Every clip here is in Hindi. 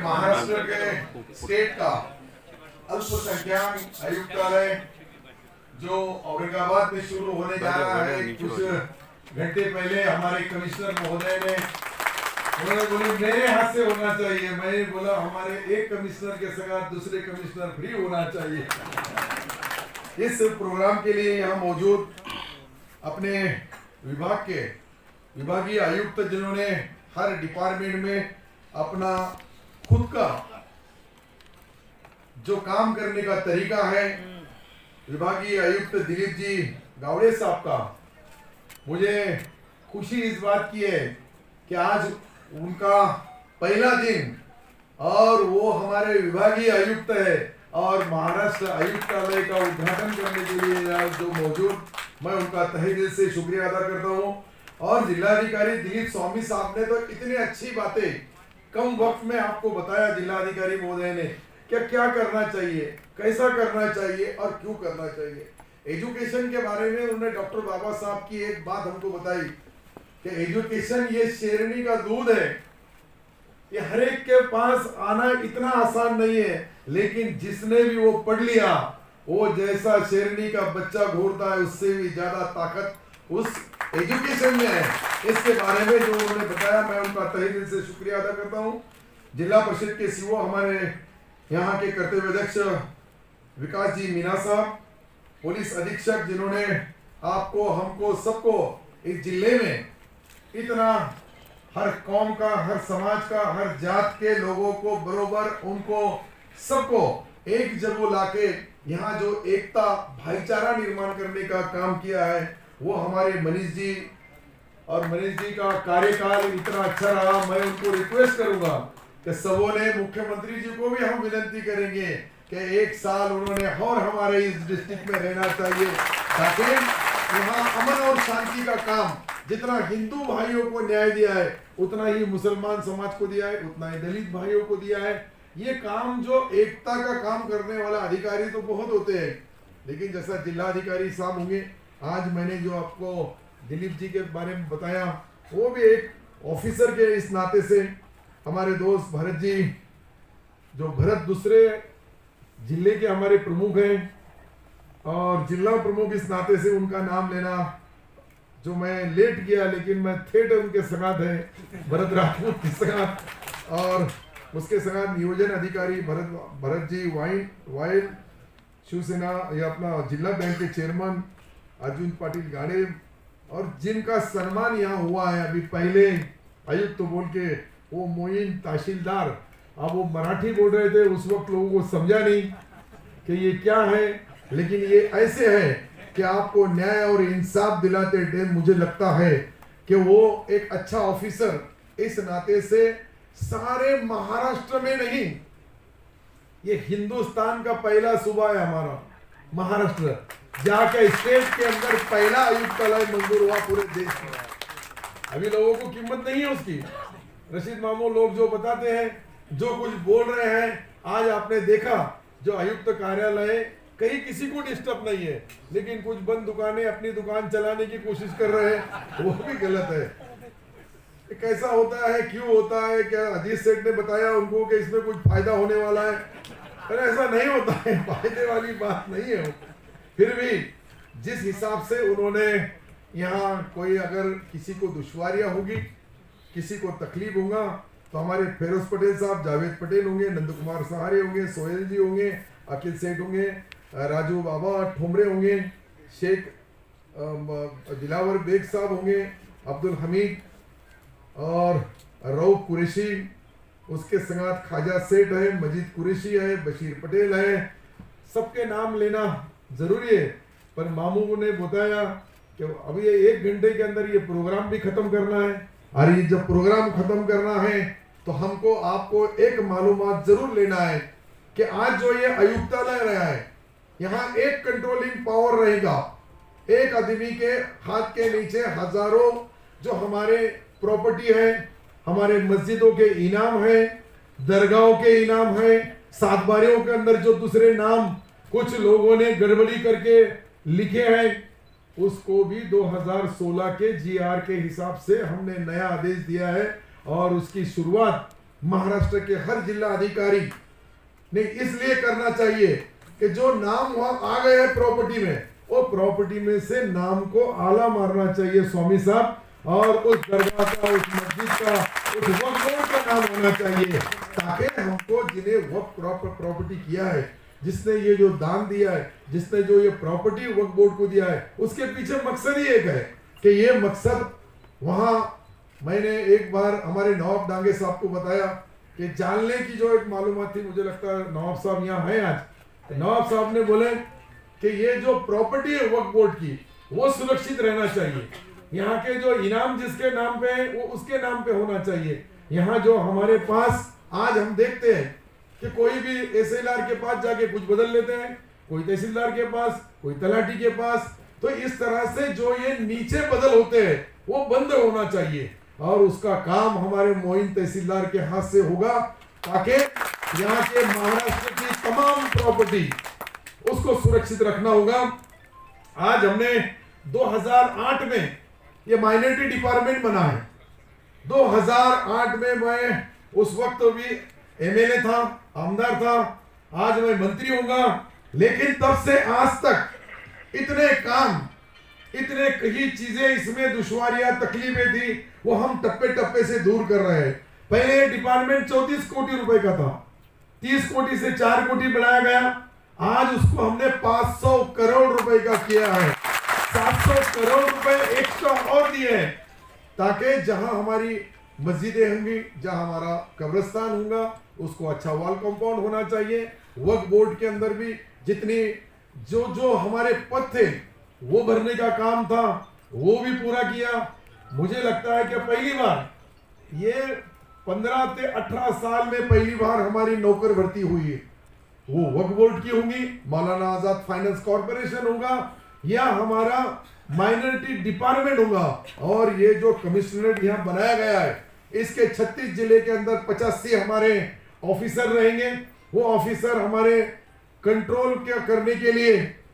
महाराष्ट्र के स्टेट का अल्पसंख्यक आयुक्तालय जो औरंगाबाद में शुरू होने जा रहा है, कुछ घंटे पहले हमारे कमिश्नर महोदय ने उन्होंने बोले मेरे हाथ से होना चाहिए। मैंने बोला हमारे एक कमिश्नर के साथ दूसरे कमिश्नर फ्री होना चाहिए। इस प्रोग्राम के लिए यहाँ मौजूद अपने विभाग के विभागीय आयुक्त जिन्होंने हर डिपार्टमेंट में अपना खुद का जो काम करने का तरीका है, विभागीय आयुक्त दिलीप जी गावड़े साहब का मुझे खुशी इस बात की है कि आज उनका पहला दिन और वो हमारे विभागीय आयुक्त है और महाराष्ट्र आयुक्तालय का उद्घाटन करने के लिए आज जो मौजूद, मैं उनका तहे दिल से शुक्रिया अदा करता हूँ। और जिलाधिकारी दिलीप स्वामी साहब ने तो इतनी अच्छी बातें कम वक्त में आपको बताया, जिलाधिकारी महोदय ने क्या करना चाहिए, कैसा करना चाहिए और क्यों करना चाहिए। एजुकेशन के बारे में उन्होंने डॉक्टर बाबा साहब की एक बात हमको बताई कि एजुकेशन ये शेरनी का दूध है, ये हर एक के पास आना इतना आसान नहीं है, लेकिन जिसने भी वो पढ़ लिया वो जैसा शेरनी का बच्चा घूरता है उससे भी ज्यादा ताकत उस एजुकेशन में है। इसके बारे में जो उन्होंने बताया मैं उनका तहे दिल से शुक्रिया अदा करता हूँ। जिला परिषद के सीओ हमारे यहाँ के कर्तव्य अध्यक्ष विकास जी मीना साहब, पुलिस अधीक्षक जिन्होंने आपको हमको सबको इस जिले में इतना हर कौम का, हर समाज का, हर जात के लोगों को बरोबर उनको सबको एक जगह लाके यहाँ जो एकता भाईचारा निर्माण करने का काम किया है वो हमारे मनीष जी, और मनीष जी का कार्यकाल इतना अच्छा रहा। मैं उनको रिक्वेस्ट करूंगा कि सबों ने मुख्यमंत्री जी को भी हम विनती करेंगे कि एक साल उन्होंने और हमारे इस डिस्ट्रिक्ट में रहना चाहिए, ताकि यहाँ अमन और शांति का काम जितना हिंदू भाइयों को न्याय दिया है उतना ही मुसलमान समाज को दिया है, उतना ही दलित भाइयों को दिया है। ये काम जो एकता का काम करने वाला अधिकारी तो बहुत होते हैं, लेकिन जैसा जिलाधिकारी साहब होंगे, आज मैंने जो आपको दिलीप जी के बारे में बताया वो भी एक ऑफिसर के इस नाते से, हमारे दोस्त भरत जी जो भरत दूसरे जिले के हमारे प्रमुख हैं और जिला प्रमुख इस नाते से उनका नाम लेना जो मैं लेट गया, लेकिन मैं थिएटर उनके साथ है भरत राजपूत के साथ, और उसके साथ नियोजन अधिकारी भरत जी वाइल शिवसेना या अपना जिला बैंक के चेयरमैन अर्जुन पाटिल गाड़े, और जिनका सम्मान यहाँ हुआ है अभी पहले आयुक्त तो बोल के वो मोइन तहसीलदार, अब वो मराठी बोल रहे थे, उस वक्त लोगों को समझा नहीं कि ये क्या है, लेकिन ये ऐसे है कि आपको न्याय और इंसाफ दिलाते टाइम मुझे लगता है कि वो एक अच्छा ऑफिसर इस नाते से सारे महाराष्ट्र में नहीं, ये हिंदुस्तान का पहला सूबा है हमारा महाराष्ट्र, जाके स्टेट के अंदर पहला आयुक्तालय मंजूर हुआ पूरे देश में। अभी लोगों को कीमत नहीं है उसकी। रशीद मामू लोग जो बताते हैं, जो कुछ बोल रहे हैं, आज आपने देखा जो आयुक्त कार्यालय कहीं किसी को डिस्टर्ब नहीं है, लेकिन कुछ बंद दुकानें अपनी दुकान चलाने की कोशिश कर रहे हैं, वो भी गलत है। कैसा होता है, क्यों होता है, क्या अजीत सेठ ने बताया उनको कि इसमें कुछ फायदा होने वाला है, पर ऐसा नहीं होता है, फायदे वाली बात नहीं है। फिर भी जिस हिसाब से उन्होंने यहाँ कोई अगर किसी को दुश्वारियां होगी, किसी को तकलीफ होगा, तो हमारे फिरोज पटेल साहब, जावेद पटेल होंगे, नंद कुमार सहारे होंगे, सोहेल जी होंगे, अखिल सेठ होंगे, राजू बाबा ठोमरे होंगे, शेख दिलावर बेग साहब होंगे, अब्दुल हमीद और रऊफ कुरैशी, उसके संगात खाजा सेठ है, मजीद कुरैशी है, बशीर पटेल है। सबके नाम लेना जरूरी है, पर मामू ने बताया कि अभी ये 1 घंटे के अंदर ये प्रोग्राम भी खत्म करना है, और ये जब प्रोग्राम खत्म करना है तो हमको आपको एक मालूमात जरूर लेना है कि आज जो ये आयुक्तालय रहा है, यहाँ एक कंट्रोलिंग पावर रहेगा, एक आदमी के हाथ के नीचे हजारों जो हमारे प्रॉपर्टी है, हमारे मस्जिदों के इनाम है, दरगाहों के इनाम है, सातबारियों के अंदर जो दूसरे नाम कुछ लोगों ने गड़बड़ी करके लिखे हैं, उसको भी 2016 के जीआर के हिसाब से हमने नया आदेश दिया है, और उसकी शुरुआत महाराष्ट्र के हर जिला अधिकारी ने इसलिए करना चाहिए कि जो नाम वहां आ गए हैं प्रॉपर्टी में, वो प्रॉपर्टी में से नाम को आला मारना चाहिए स्वामी साहब, और उस दरगाह का, उस मस्जिद का, उस वक्फ बोर्ड का नाम होना चाहिए, ताकि हमको जिन्हें वक्फ प्रॉपर्टी किया है, जिसने ये जो दान दिया है, जिसने जो ये प्रॉपर्टी वक्फ बोर्ड को दिया है, उसके पीछे मकसद ही एक है कि ये मकसद वहां, मैंने एक बार हमारे नवाब डांगे साहब को बताया कि जानने की जो एक मालूमात थी, मुझे लगता है नवाब साहब यहाँ हैं आज, तो नवाब साहब ने बोले कि ये जो प्रॉपर्टी है वक्फ बोर्ड की, वो सुरक्षित रहना चाहिए, यहाँ के जो इनाम जिसके नाम पे है वो उसके नाम पे होना चाहिए। यहाँ जो हमारे पास आज हम देखते हैं कि कोई भी एसएलआर के पास जाके कुछ बदल लेते हैं, कोई तहसीलदार के पास, कोई तलाठी के पास, तो इस तरह से जो ये नीचे बदल होते हैं वो बंद होना चाहिए, और उसका काम हमारे मोइन तहसीलदार के हाथ से होगा, ताकि यहाँ के महाराष्ट्र की तमाम प्रॉपर्टी उसको सुरक्षित रखना होगा। आज हमने 2008 में ये माइनॉरिटी डिपार्टमेंट बना है। 2008 में मैं उस वक्त भी एमएलए था, आमदार था, आज मैं मंत्री होगा, लेकिन तब से आज तक इतने काम, इतने कई चीजें इसमें दुश्वारियां, तकलीफें थी, वो हम टप्पे टप्पे से दूर कर रहे हैं। पहले डिपार्टमेंट 34 कोटी रुपए का था, 30 कोटी से 4 कोटी बढ़ाया गया, आज उसको हमने 500 करोड़ रुपए का किया है, 700 करोड़ रुपए एक्स्ट्रा और दिए हैं, ताकि जहां हमारी मस्जिदें होंगी, जहां हमारा कब्रिस्तान होगा, उसको अच्छा वॉल कंपाउंड होना चाहिए। वक्फ बोर्ड के अंदर भी जितनी जो हमारे पद थे वो भरने का काम था, वो भी पूरा किया। मुझे लगता है कि पहली बार ये 15 से 18 साल में पहली बार हमारी नौकर भर्ती हुई है, वो वक्फ बोर्ड की होंगी, मौलाना आजाद फाइनेंस कॉर्पोरेशन होगा, या हमारा माइनॉरिटी डिपार्टमेंट होगा। और ये जो कमिश्नरेट यहाँ बनाया गया है, इसके 36 जिले के अंदर 85 हमारे ऑफिसर रहेंगे। वो ऑफिसर हमारे कंट्रोल क्या करने के लिए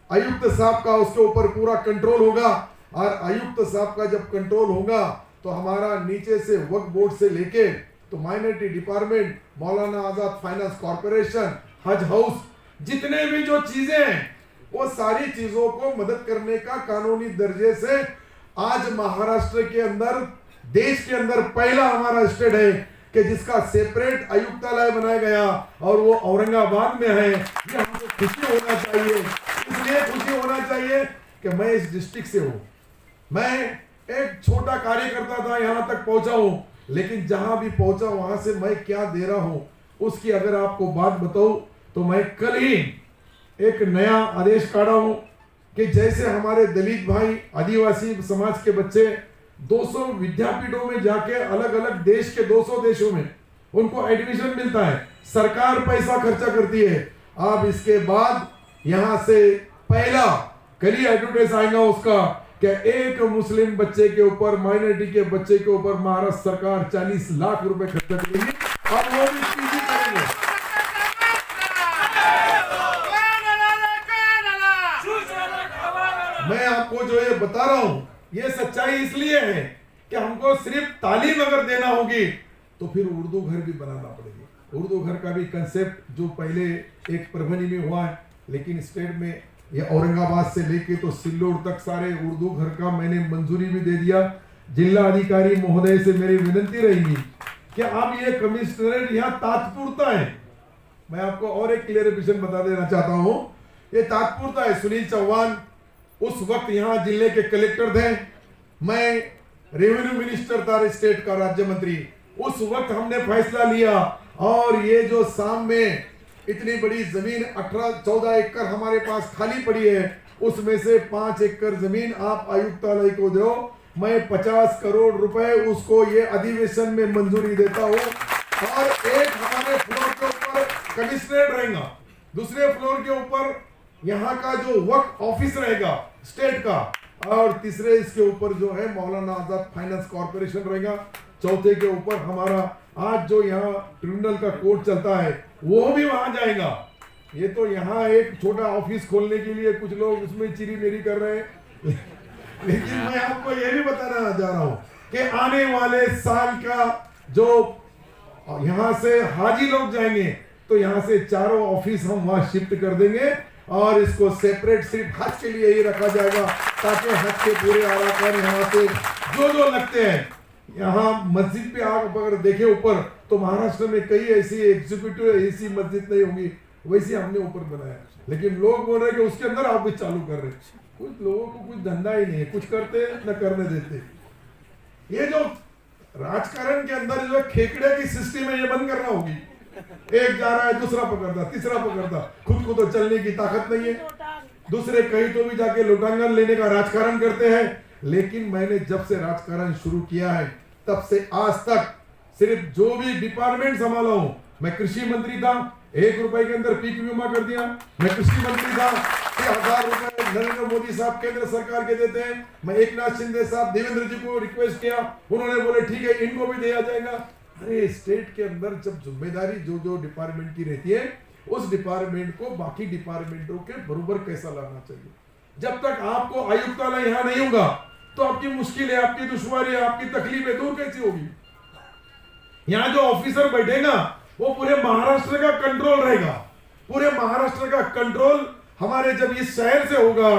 आयुक्त साहब का उसके ऊपर पूरा कंट्रोल होगा, और आयुक्त साहब का जब कंट्रोल होगा तो हमारा नीचे से वक्फ बोर्ड से लेके तो minority department, Maulana Azad finance corporation, हज हाउस, जितने भी जो चीजें हैं वो सारी चीजों को मदद करने का कानूनी दर्जे से आज महाराष्ट्र के अंदर, देश के अंदर पहला हमारा स्टेट है कि जिसका सेपरेट आयुक्तालय बनाया गया, और वो औरंगाबाद में है। ये हमको खुशी होना चाहिए, इसलिए खुशी होना चाहिए कि मैं इस डिस्ट्रिक्ट से हूँ, मैं एक छोटा कार्यकर्ता था, यहाँ तक पहुंचा हूँ, लेकिन जहां भी पहुंचा वहां से मैं क्या दे रहा हूं उसकी अगर आपको बात बताऊं तो मैं कल ही एक नया आदेश काढ़ा हूं कि जैसे हमारे दलित भाई, आदिवासी समाज के बच्चे 200 विद्यापीठों में जाके अलग अलग देश के 200 देशों में उनको एडमिशन मिलता है, सरकार पैसा खर्चा करती है। अब इसके बाद यहां से पहला कल ही एडवर्टाइज आएगा उसका कि एक मुस्लिम बच्चे के ऊपर, माइनॉरिटी के बच्चे के ऊपर महाराष्ट्र सरकार 40 लाख रुपए खर्चा करेगी, और वो भी पीजी करेंगे। मैं आपको जो ये बता रहा हूं, ये सच्चाई इसलिए है कि हमको सिर्फ तालीम अगर देना होगी तो फिर उर्दू घर भी बनाना पड़ेगा। उर्दू घर का भी कंसेप्ट जो पहले एक परभनी में हुआ है, लेकिन स्टेट में ये औरंगाबाद से लेके तो सिल्लोड तक सारे उर्दू घर का मैंने मंजूरी भी दे दिया। जिला अधिकारी महोदय से मेरी विनती रहेगी कि आप ये कमिश्नरेट यहाँ तात्पुरता है। मैं आपको और एक क्लियरिफिकेशन बता देना चाहता हूँ, ये तात्पुरता है। सुनील चौहान उस वक्त यहाँ जिले के कलेक्टर थे, मैं रेवेन्यू मिनिस्टर था स्टेट का, राज्य मंत्री। उस वक्त हमने फैसला लिया, और ये जो शाम में इतनी बड़ी जमीन 18-14 एकड़ हमारे पास खाली पड़ी है, उसमें से 5 एकड़ जमीन आप आयुक्तालय को दो, मैं 50 करोड़ रुपए उसको ये अधिवेशन में मंजूरी देता हूँ। और एक हमारे फ्लोर के ऊपर कमिश्नरेट रहेगा, दूसरे फ्लोर के ऊपर यहाँ का जो वक्फ ऑफिस रहेगा स्टेट का, और तीसरे इसके ऊपर जो है मौलाना आजाद फाइनेंस कॉर्पोरेशन रहेगा, चौथे के ऊपर हमारा आज जो यहाँ ट्रिब्यूनल का कोर्ट चलता है वो भी वहां जाएगा। ये तो यहाँ एक छोटा ऑफिस खोलने के लिए कुछ लोग उसमें चिरी मेरी कर रहे हैं, लेकिन मैं आपको ये भी बताना चाह रहा हूँ कि आने वाले साल का जो और यहाँ से हाजी लोग जाएंगे तो यहाँ से चारों ऑफिस हम वहाँ शिफ्ट कर देंगे और इसको सेपरेट सिर्फ हज के लिए ही रखा जाएगा, ताकि हज के पूरे अरकान यहाँ से जो लगते हैं। यहाँ मस्जिद पे आप अगर देखे ऊपर तो महाराष्ट्र में कई ऐसी एग्जीक्यूटिव ऐसी मस्जिद नहीं होंगी, वैसे हमने ऊपर बनाया। लेकिन लोग बोल रहे हैं कि उसके अंदर आप भी चालू कर रहे हैं। कुछ लोगों को कुछ धंधा ही नहीं है, कुछ करते न करने देते। ये जो राजकारण के अंदर जो खेकड़े की सिस्टम है, ये बंद करना होगी। एक जा रहा है, दूसरा पकड़ता, तीसरा पकड़ता, खुद को तो चलने की ताकत नहीं है, दूसरे कहीं तो भी जाके लुटांगन लेने का राजकारण करते हैं। लेकिन मैंने जब से राजकारण शुरू किया है तब से आज तक सिर्फ जो भी डिपार्टमेंट संभाला हूं, मैं कृषि मंत्री था, 1 रुपए के अंदर पीक बीमा कर दिया। मैं कृषि मंत्री था, 1000 रुपए नरेंद्र मोदी साहब केंद्र सरकार के देते हैं। मैं एकनाथ शिंदे साहब देवेंद्र जी को रिक्वेस्ट किया, उन्होंने बोले ठीक है इनको भी दिया जाएगा। अरे स्टेट के अंदर जब जिम्मेदारी जो जो डिपार्टमेंट की रहती है, उस डिपार्टमेंट को बाकी डिपार्टमेंटों के बराबर कैसा लाना चाहिए। जब तक आपको आयुक्तालय यहाँ नहीं होगा तो आपकी मुश्किल है, आपकी दुश्वारी है, आपकी तकलीफें दूर कैसी होगी। यहाँ जो ऑफिसर बैठेगा वो पूरे महाराष्ट्र का कंट्रोल रहेगा। पूरे महाराष्ट्र का कंट्रोल हमारे जब इस शहर से होगा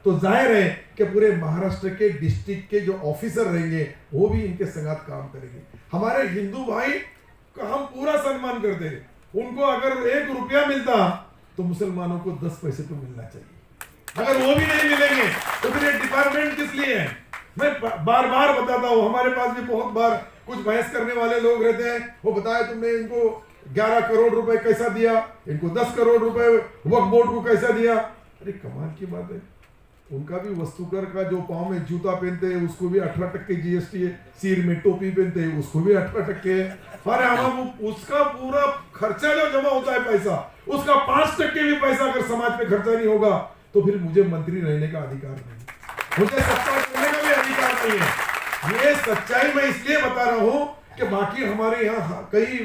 तो जाहिर है कि पूरे महाराष्ट्र के डिस्ट्रिक्ट के जो ऑफिसर रहेंगे वो भी इनके संगत काम करेंगे। हमारे हिंदू भाई का हम पूरा सम्मान करते हैं। उनको अगर 1 रुपया मिलता तो मुसलमानों को 10 पैसे तो मिलना चाहिए। अगर वो भी नहीं मिलेंगे तो फिर ये डिपार्टमेंट किस लिए है। मैं बार बार बताता हूँ, हमारे पास भी बहुत बार कुछ बहस करने वाले लोग रहते हैं। वो बताया तुमने इनको 11 करोड़ रुपए कैसा दिया, इनको 10 करोड़ रुपए वक्फ बोर्ड को कैसा दिया। अरे कमाल की बात है, उनका भी वस्तुकर का जो पाँव में जूता पहनते हैं उसको भी 18% जीएसटी है, सिर में टोपी पहनते हैं उसको भी 18% है। अरे हम उसका पूरा खर्चा जो जमा होता है पैसा, उसका 5% भी पैसा अगर समाज पे खर्चा नहीं होगा तो फिर मुझे मंत्री रहने का अधिकार नहीं, मुझे सत्ता करने का भी अधिकार नहीं है। ये सच्चाई मैं इसलिए बता रहा हूं कि बाकी हमारे यहाँ कई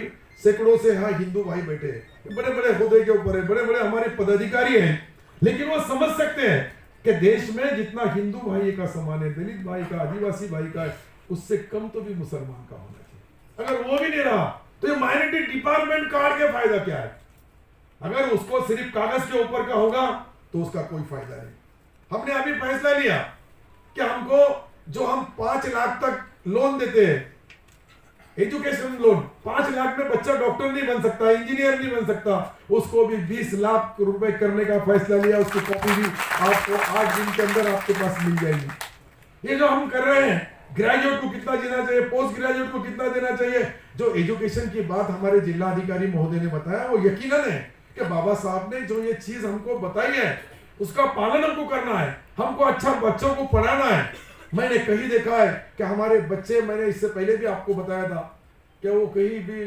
सैकड़ों से यहाँ हिंदू भाई बैठे हैं, बड़े बड़े ओहदे के ऊपर है, बड़े बड़े हमारे पदाधिकारी हैं, लेकिन वो समझ सकते हैं कि देश में जितना हिंदू भाई का समान है, दलित भाई का, आदिवासी भाई का, उससे कम तो भी मुसलमान का होना चाहिए। अगर वो भी नहीं रहा तो ये माइनॉरिटी डिपार्टमेंट कार्ड का फायदा क्या है। अगर उसको सिर्फ कागज के ऊपर का होगा तो उसका कोई फायदा नहीं। हमने अभी फैसला लिया कि हमको जो हम 5 लाख तक लोन देते हैं, एजुकेशन लोन, 5 लाख में बच्चा डॉक्टर नहीं बन सकता, इंजीनियर नहीं बन सकता, उसको भी 20 लाख रुपए करने का फैसला लिया। उसकी कॉपी भी आपको 8 दिन के अंदर आपके पास मिल जाएगी। ये जो हम कर रहे हैं, ग्रेजुएट को कितना देना चाहिए, पोस्ट ग्रेजुएट को कितना देना चाहिए, जो एजुकेशन की बात हमारे जिला अधिकारी महोदय ने बताया, वो यकीनन है कि बाबा साहब ने जो ये चीज हमको बताई है उसका पालन हमको करना है, हमको अच्छा बच्चों को पढ़ाना है। मैंने कहीं देखा है कि हमारे बच्चे, मैंने इससे पहले भी आपको बताया था कि वो कहीं भी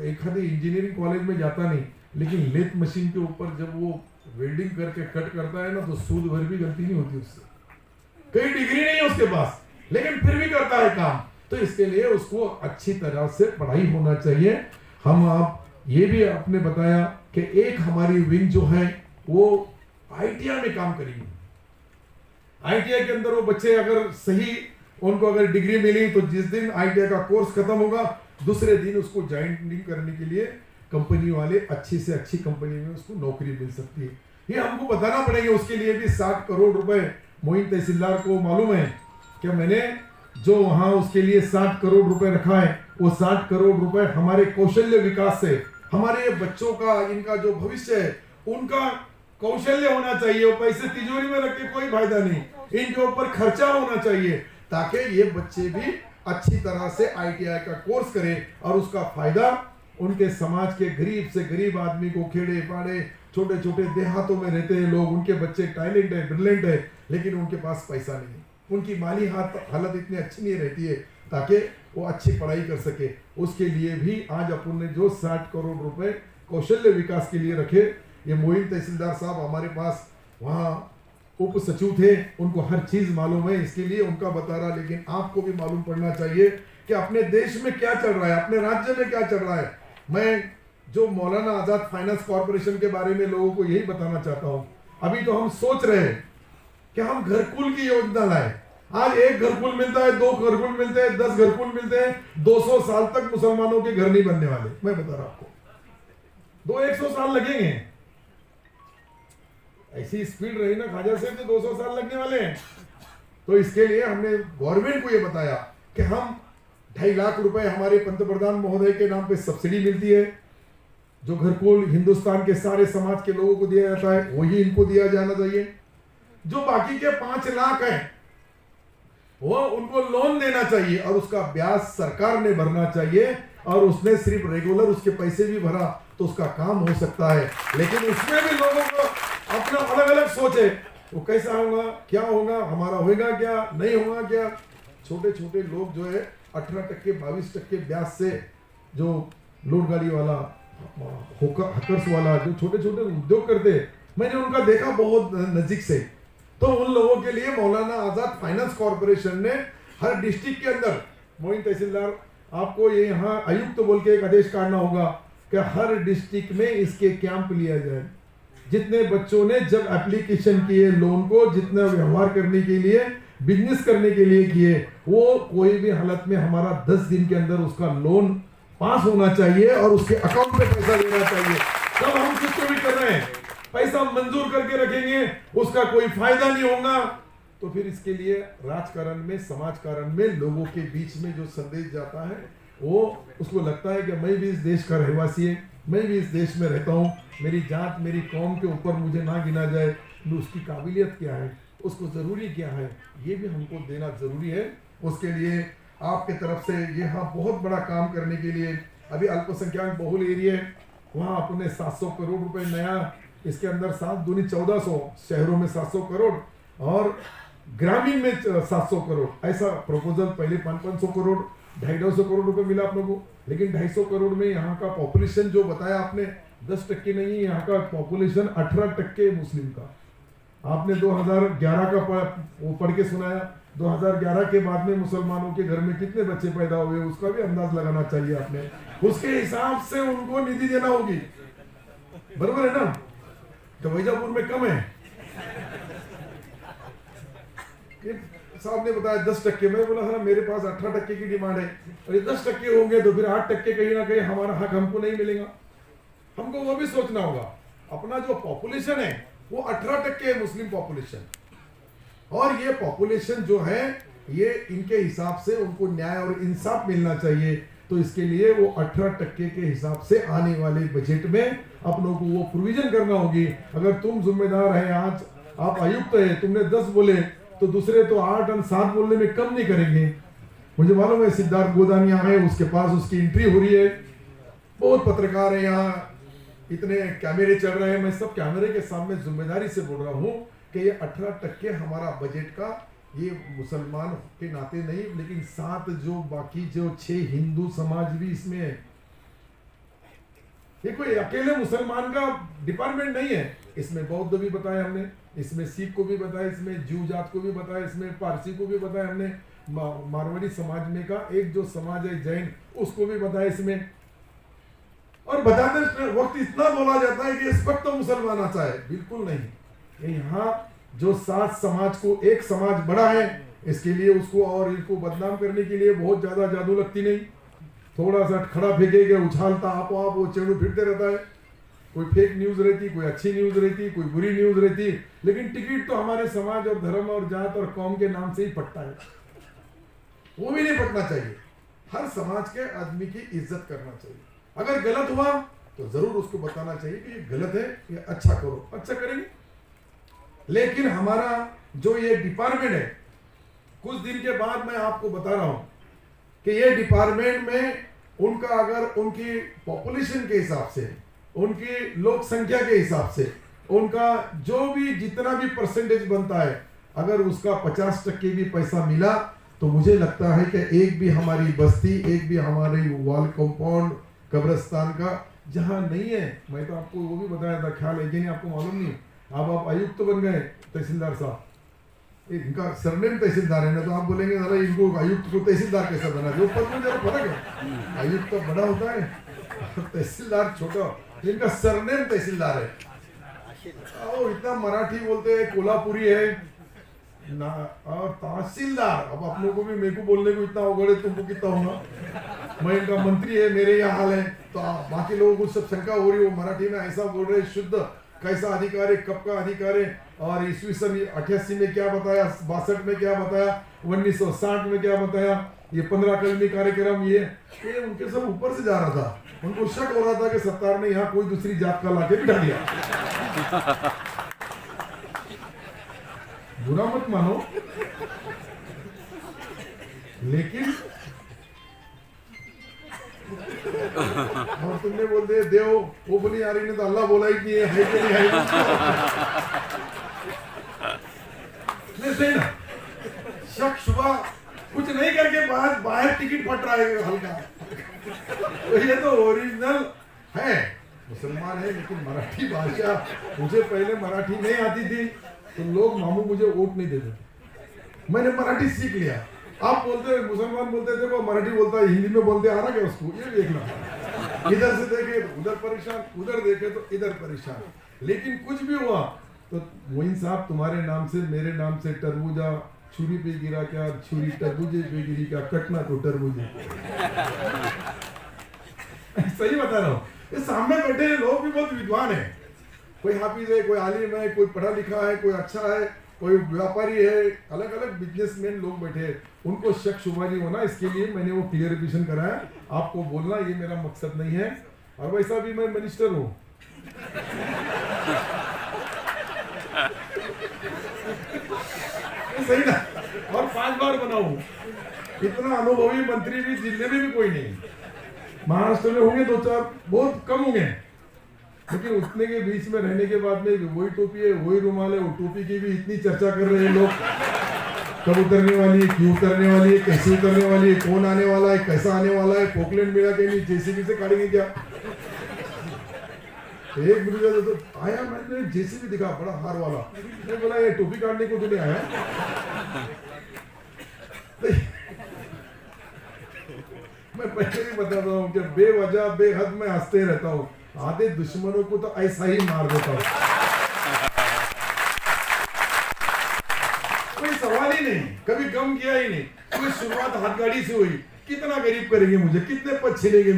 एक आधी इंजीनियरिंग कॉलेज में जाता नहीं, लेकिन लेथ मशीन के ऊपर जब वो वेल्डिंग करके कट करता है ना तो सूद भर भी गलती नहीं होती उससे। कई डिग्री नहीं है उसके पास, लेकिन फिर भी करता है काम। तो इसके लिए उसको अच्छी तरह से पढ़ाई होना चाहिए। हम आप ये भी आपने बताया कि एक हमारी विंग जो है वो आईटीआई में काम करेगी। आईटीआई के अंदर वो बच्चे अगर सही उनको अगर डिग्री मिली तो जिस दिन आईटीआई का कोर्स खत्म होगा दूसरे दिन उसको ज्वाइनिंग करने के लिए कंपनी वाले अच्छी से अच्छी कंपनी में उसको नौकरी मिल सकती है। ये हमको बताना पड़ेगा। उसके लिए भी 60 करोड़ रुपए मोइन तहसीलदार को मालूम है कि मैंने जो वहां उसके लिए 60 करोड़ रुपए रखा है, वो 60 करोड़ रुपए हमारे कौशल्य विकास से, हमारे बच्चों का, इनका जो भविष्य है उनका कौशल्य होना चाहिए। वो पैसे तिजोरी में रख के कोई फायदा नहीं, इनके ऊपर खर्चा होना चाहिए ताकि ये बच्चे भी अच्छी तरह से आईटीआई का कोर्स करें और उसका फायदा उनके समाज के गरीब से गरीब आदमी को, खेड़े पाड़े छोटे छोटे देहातों में रहते हैं लोग, उनके बच्चे टैलेंट है, ब्रिलियंट है, लेकिन उनके पास पैसा नहीं, उनकी माली हालत इतनी अच्छी नहीं रहती है ताकि वो अच्छी पढ़ाई कर सके। उसके लिए भी आज अपन ने जो 60 करोड़ रुपए कौशल्य विकास के लिए रखे, ये मोइन तहसीलदार साहब हमारे पास वहाँ उप सचिव थे, उनको हर चीज मालूम है, इसके लिए उनका बता रहा। लेकिन आपको भी मालूम पड़ना चाहिए कि अपने देश में क्या चल रहा है, अपने राज्य में क्या चल रहा है। मैं जो मौलाना आजाद फाइनेंस कॉर्पोरेशन के बारे में लोगों को यही बताना चाहता हूँ। अभी तो हम सोच रहे हैं कि हम घरकुल की योजना लाए, आज एक घरकुल मिलता है, 2 घरकुल मिलते हैं, 10 घरकुल मिलते हैं, 200 साल तक मुसलमानों के घर नहीं बनने वाले। मैं बता रहा हूं आपको, 100 साल लगेंगे। ऐसी स्पीड रही ना ख्वाजा से, तो 200 साल लगने वाले हैं। तो इसके लिए हमने गवर्नमेंट को यह बताया कि हम 2.5 लाख रुपए हमारे पंतप्रधान महोदय के नाम पे सब्सिडी मिलती है, जो घरकुल हिंदुस्तान के सारे समाज के लोगों को दिया जाता है वही इनको दिया जाना चाहिए। जो बाकी के 5 लाख है वो उनको लोन देना चाहिए और उसका ब्याज सरकार ने भरना चाहिए, और उसने सिर्फ रेगुलर उसके पैसे भी भरा तो उसका काम हो सकता है। लेकिन उसमें भी लोगों को अपना अलग अलग सोच है, वो कैसा होगा, क्या होगा, हमारा होगा क्या, नहीं होगा क्या। छोटे छोटे लोग जो है 18% 22% ब्याज से, जो लोड गाड़ी वाला, हकर्स वाला, जो छोटे छोटे उद्योग करते, मैंने उनका देखा बहुत नजदीक से। तो उन लोगों के लिए मौलाना आजाद फाइनेंस कॉर्पोरेशन ने हर डिस्ट्रिक्ट के अंदर, मोइन तहसीलदार आपको ये यहाँ आयुक्त बोल के एक आदेश काटना होगा कि हर डिस्ट्रिक्ट में इसके कैंप लिया जाए। जितने बच्चों ने जब एप्लीकेशन किए लोन को, जितना व्यवहार करने के लिए, बिजनेस करने के लिए किए, वो कोई भी हालत में हमारा 10 दिन के अंदर उसका लोन पास होना चाहिए और उसके अकाउंट में पैसा देना चाहिए। तब हम किसको भी कर रहे हैं, पैसा मंजूर करके रखेंगे, उसका कोई फायदा नहीं होगा। तो फिर इसके लिए राजकारण में, समाजकारण में लोगों के बीच में जो संदेश जाता है, वो उसको लगता है कि मैं भी इस देश का रहवासी है, मैं भी इस देश में रहता हूँ, मेरी जात मेरी कौम के ऊपर मुझे ना गिना जाए, उसकी काबिलियत क्या है, उसको ज़रूरी क्या है, ये भी हमको देना ज़रूरी है। उसके लिए आपके तरफ से यहाँ बहुत बड़ा काम करने के लिए, अभी अल्पसंख्यक बहुल एरिया है, वहाँ अपने 700 करोड़ रुपए नया, इसके अंदर 7 दूनी 1400, शहरों में 700 करोड़ और ग्रामीण में 700 करोड़, ऐसा प्रपोजल पहले 500 करोड़ 250 करोड़ रुपए मिला आप लोगों को। लेकिन 250 करोड़ में यहाँ का पॉपुलेशन जो बताया आपने 10% नहीं है, यहाँ का पॉपुलेशन 18% मुस्लिम का। आपने 2011 का वो पढ़ के सुनाया, 2011 के बाद में मुसलमानों के घर में कितने बच्चे पैदा हुए, उसका भी अंदाज लगाना चाहिए आपने। उसके हिसाब से उनको निधि देना होगी, बराबर है ना। तो वैजापुर में कम है, साहब ने बताया 10%, मैं बोला हाँ मेरे पास 18% की डिमांड है, और ये 10% होंगे तो फिर 8% कहीं ना कहीं हमारा हक हमको नहीं मिलेगा। हमको वो भी सोचना होगा, अपना जो पॉपुलेशन है वो 18% है मुस्लिम पॉपुलेशन, और ये पॉपुलेशन जो है ये इनके हिसाब से उनको न्याय और इंसाफ मिलना चाहिए। तो इसके लिए वो 18% के हिसाब से आने वाले बजट में अपनों को वो प्रोविजन करना होगी। अगर तुम जिम्मेदार है, आज आप आयुक्त है, तुमने 10 बोले तो दूसरे तो 8 और 7 बोलने में कम नहीं करेंगे। मुझे मालूम है सिद्धार्थ गोदानिया है, उसके पास उसकी एंट्री हो रही है, बहुत पत्रकार है यहाँ, इतने कैमरे चल रहे हैं, मैं सब कैमरे के सामने जिम्मेदारी से बोल रहा हूँ कि ये 18% हमारा बजट का, ये मुसलमान के नाते नहीं, लेकिन 7 जो बाकी जो 6 हिंदू समाज भी इसमें है। ये कोई अकेले मुसलमान का डिपार्टमेंट नहीं है, इसमें बौद्ध भी बताया हमने, इसमें सिख को भी बताया, इसमें जीव जात को भी बताया, इसमें पारसी को भी बताया हमने, मारवाड़ी समाज में का एक जो समाज है जैन, उसको भी बताया इसमें। और बताते वक्त इतना बोला जाता है कि इस वक्त तो मुसलमान आता है, बिल्कुल नहीं। यहाँ जो 7 समाज को एक समाज बड़ा है, इसके लिए उसको और इनको बदनाम करने के लिए बहुत ज्यादा जादू लगती नहीं, थोड़ा सा खड़ा फेंकेगा, उछालता आप वो चेड़ू फिरते रहता है, कोई फेक न्यूज रहती, कोई अच्छी न्यूज रहती, कोई बुरी न्यूज रहती, लेकिन टिकट तो हमारे समाज और धर्म और जात और कौम के नाम से ही पटता है। वो भी नहीं पटना चाहिए, हर समाज के आदमी की इज्जत करना चाहिए। अगर गलत हुआ तो जरूर उसको बताना चाहिए कि ये गलत है, ये अच्छा करो, अच्छा करेंगे। लेकिन हमारा जो ये डिपार्टमेंट है, कुछ दिन के बाद मैं आपको बता रहा हूं कि ये डिपार्टमेंट में उनका अगर उनकी पॉपुलेशन के हिसाब से, उनकी लोक संख्या के हिसाब से, उनका जो भी जितना भी परसेंटेज बनता है, अगर उसका 50% भी पैसा मिला तो मुझे लगता है कि एक भी हमारी बस्ती, एक भी हमारी वॉल कंपाउंड कब्रिस्तान का जहां नहीं है, मैं तो आपको वो भी बताया था, ख्याल है कि नहीं आपको मालूम नहीं, अब आप आयुक्त बन गए तहसीलदार साहब, इनका सरनेम तहसीलदार है ना, तो आप बोलेंगे जरा इनको आयुक्त को तहसीलदार कैसा बना, जो पद में जरा फर्क है, आयुक्त तो बड़ा होता है, तहसीलदार छोटा, इनका सरनेम तहसीलदार है। इतना मराठी बोलते हैं, कोल्हापुरी है, और तहसीलदार, अब आप लोगों को भी, मेरे को बोलने को इतना अवगढ़ है, तुमको कितना होगा। मैं इनका मंत्री है, मेरे यहाँ हाल है, तो बाकी लोगों को सब शंका हो रही है, वो मराठी में ऐसा बोल रहे शुद्ध, कैसा अधिकार है, कब का अधिकार है, और ईस्वी सन 88 में क्या बताया, 62 में क्या बताया, 1960 में क्या बताया, ये 15 कलमी कार्यक्रम, ये उनके सब ऊपर से जा रहा था। उनको शक हो रहा था कि सत्तार ने यहाँ कोई दूसरी जात का लाके बिठा दिया। बुरा मत मानो, लेकिन और तुमने बोल दे देव, वो बोली यार इन्हें तो अल्लाह बोला ही नहीं है कि नहीं है। नहीं सही ना, शक शुबा कुछ नहीं करके बाहर टिकट फट रहा है हल्का। तो ये तो ओरिजिनल है, मुसलमान है, लेकिन मराठी भाषा, मुझे पहले मराठी नहीं आती थी तो लोग मामू मुझे वोट नहीं देते थे। मैंने मराठी सीख लिया। आप बोलते मुसलमान बोलते थे वो मराठी बोलता है, हिंदी में बोलते आ रहा क्या उसको, ये देखना। इधर से देखे तो उधर परेशान, उधर देखे तो इधर परेशान। लेकिन कुछ भी हुआ तो मोइन साहब तुम्हारे नाम से मेरे नाम से तरबूजा छुरी पे गिरा क्या, छुरी तरबूजे पे गिरी क्या, कटना तो तरबूजे। सही बता रहा हूँ। ये सामने बैठे लोग भी बहुत विद्वान है, कोई हाफिज है, कोई आलिम है, कोई पढ़ा लिखा है, कोई अच्छा है, कोई व्यापारी है, अलग अलग बिजनेसमैन लोग बैठे हैं। उनको शक शुबा नहीं होना, इसके लिए मैंने वो क्लियरिफिकेशन कराया। आपको बोलना ये मेरा मकसद नहीं है, और वैसा भी मैं मिनिस्टर हूँ। सही ना, और 5 बार बनाऊं, इतना अनुभवी मंत्री भी जिले में भी कोई नहीं। महाराष्ट्र में होंगे 2-4, बहुत कम होंगे, लेकिन उतने के बीच में रहने के बाद में वही टोपी है, वही रुमाल है, वो टोपी की भी इतनी चर्चा कर रहे हैं लोग, कब उतरने वाली है, क्यों उतरने वाली है, कैसे उतरने वाली है, कौन आने वाला है, कैसा आने वाला है, पोकलैंड मिला के नहीं, जेसीबी से काटेंगे क्या। एक मिनट तो आया, मैंने जेसीबी दिखा, बड़ा हार वाला, मैं बोला ये टोपी काटने को तो नहीं आया। मैं पहले भी बताता हूँ कि बेवजह बेहद मैं हंसते रहता हूँ, आधे दुश्मनों को तो ऐसा ही मार देता हूँ, कोई सवाल ही नहीं, कभी गम किया ही नहीं। कोई शुरुआत हाथगाड़ी से हुई, कितना गरीब करेंगे मुझे, कितने पद छिलेंगे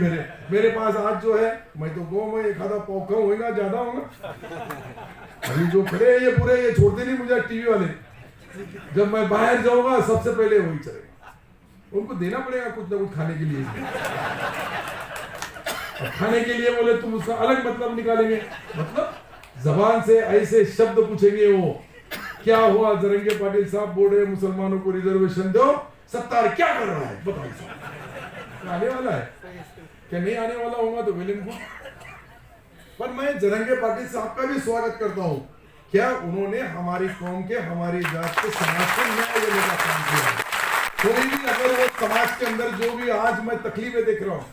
मेरे पास आज जो है, मैं तो गो में एक आधा पौखा होगा, ज्यादा होगा। अभी जो खड़े हैं ये पूरे, ये छोड़ते नहीं मुझे टीवी वाले, जब मैं बाहर जाऊंगा सबसे पहले वही चलेगा। उनको देना पड़ेगा कुछ ना कुछ खाने के लिए, खाने के लिए बोले तुम उसका अलग मतलब निकालेंगे, मतलब जबान से ऐसे शब्द पूछेंगे वो, क्या हुआ जरंगे पाटिल साहब बोल रहे मुसलमानों को रिजर्वेशन दो, सत्तार क्या कर रहा है बताओ। आने वाला है क्या, नहीं आने वाला होगा तो विलियम गुड। पर मैं जरंगे पाटिल साहब का भी स्वागत करता हूँ, क्या उन्होंने हमारी कौम के, हमारी जात के, समाज को न्याय देने का काम किया। कोई भी अगर वो समाज के अंदर जो भी आज मैं तकलीफें देख रहा हूँ,